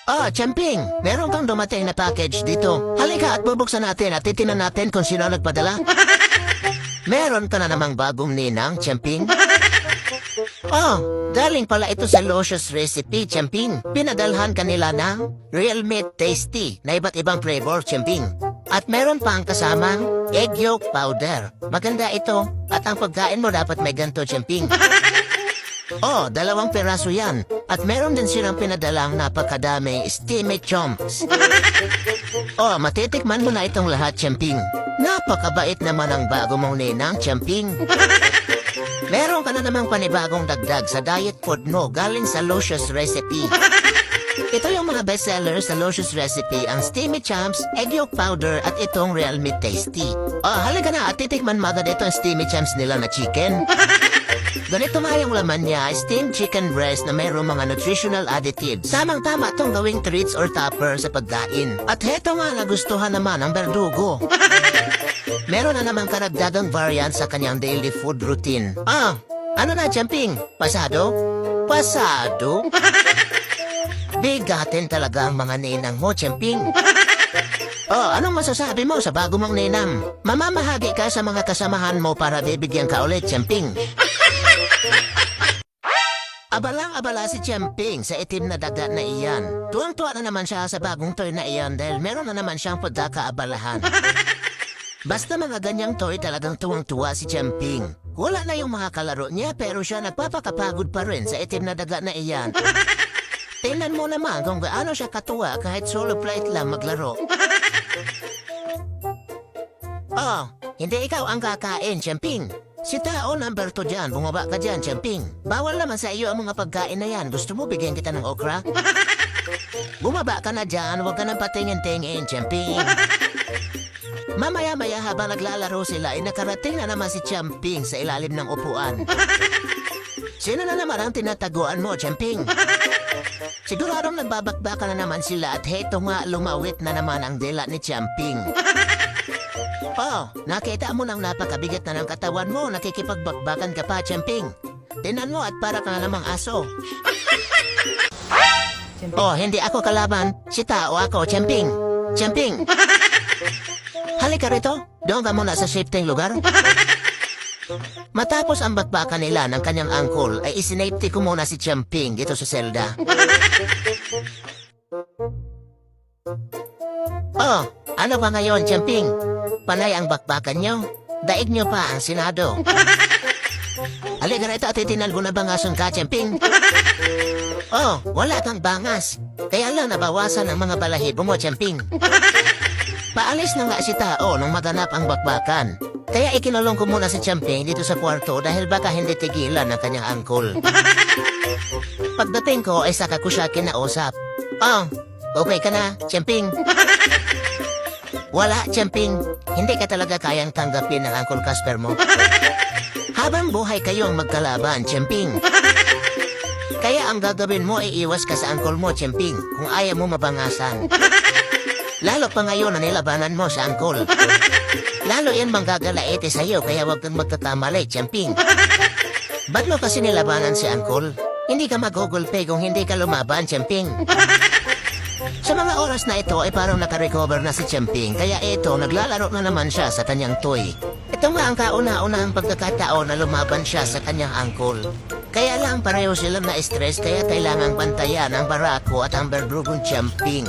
Ah, Champing, meron kang dumating na package dito. Halika at bubuksan natin at titinan natin kung sino nagpadala. Meron ka na namang bagong ninang, Champing? Oh, galing pala ito sa Luscious Recipe, Champing. Pinadalhan kanila ng Real Meat Tasty na iba't ibang flavor, Champing. At meron pang kasamang egg yolk powder. Maganda ito at ang pagkain mo dapat may ganito, Champing. Oh, 2 piraso yan. At meron din silang pinadalang napakadaming steamy chomps. Oh, matitikman mo na itong lahat, Champing. Napakabait naman ang bago mong ninang, Champing. Meron ka na namang panibagong dagdag sa diet food mo galing sa Luscious Recipe. Ito yung mga bestsellers sa Luscious Recipe, ang Steamy Champs, Egg Yolk Powder at itong Real Meat Tasty. Oh, halika na at titikman mo agad itong Steamy Champs nila na chicken. Ganito nga yung laman niya, steamed chicken breast na mayroong mga nutritional additives. Samang-tama itong gawing treats or topper sa pagkain. At heto nga nagustuhan naman ang berdugo. Meron na naman karagdagang variant sa kanyang daily food routine. Ah, ano na, Champing? Pasado? Pasado? Bigatin talaga ang mga ninang mo, Champing. Oh, anong masasabi mo sa bago mong ninang? Mamamahagi ka sa mga kasamahan mo para bibigyan ka ulit, Champing. Abalang-abala si Champing sa itim na daga na iyan. Tuwang-tuwa na naman siya sa bagong toy na iyan dahil meron na naman siyang pagkakaabalahan. Basta mga ganyang toy talagang tuwang-tuwa si Champing. Wala na yung mga kalaro niya pero siya nagpapakapagod pa rin sa itim na daga na iyan. Tingnan mo naman kung gaano siya katuwa kahit solo flight lang maglaro. Oh, hindi ikaw ang kakain, Champing. Si tao number 2 dyan, bumaba ka dyan, Champing. Bawal naman sa iyo ang mga pagkain na yan. Gusto mo bigyan kita ng okra? Bumaba ka na dyan, huwag ka nang patingin-tingin, Champing. Mamaya-maya habang naglalaro sila ay nakarating na naman si Champing sa ilalim ng upuan. Sino na naman ang tinataguan mo, Champing? Siguradong nagbabakbakan na naman sila at heto nga lumawit na naman ang dila ni Champing. Oh, nakita mo nang napakabigat na ng katawan mo, nakikipagbakbakan ka pa, Champing. Tinan mo at para ka na namang aso. Oh, hindi ako kalaban. Si tao ako, Champing. Champing! Halika rito, doon ka muna sa shifting lugar. Matapos ang bakbakan nila ng kanyang angkol, ay isinafety ko muna si Champing dito sa selda. Oh, ano ba ngayon, Champing? Panay ang bakbakan nyo? Daig nyo pa ang Senado. Halika rito at itinan ko na bangason ka, Champing. Oh, wala kang bangas. Kaya lang nabawasan ang mga balahibo mo, Champing. Paalis na nga si tao nung maganap ang bakbakan. Kaya ikinulong ko muna si Champing dito sa kwarto dahil baka hindi tigilan ang kanyang angkol. Pagdating ko ay saka ko siya kinausap. Oh, okay ka na, Champing? Wala, Champing. Hindi ka talaga kayang tanggapin ng Uncle Casper mo. Habang buhay kayong magkalaban, Champing. Kaya ang gagawin mo ay iwas ka sa uncle mo, Champing, kung ayaw mo mabangasan. Lalo pa ngayon na nilabanan mo sa uncle. Lalo yan manggagalaete sa'yo kaya huwag kang magkakamali, Champing. Ba't mo kasi nilabanan si uncle? Hindi ka magugulpe kung hindi ka lumaban, Champing. Sa mga oras na ito ay parang nakarecover na si Champing kaya ito naglalaro na naman siya sa kanyang toy. Ito nga ang kauna-unahang pagkakataon na lumaban siya sa kanyang angkol. Kaya lang pareho silang na-stress kaya kailangang bantayan ang barako at ang berdugong Champing.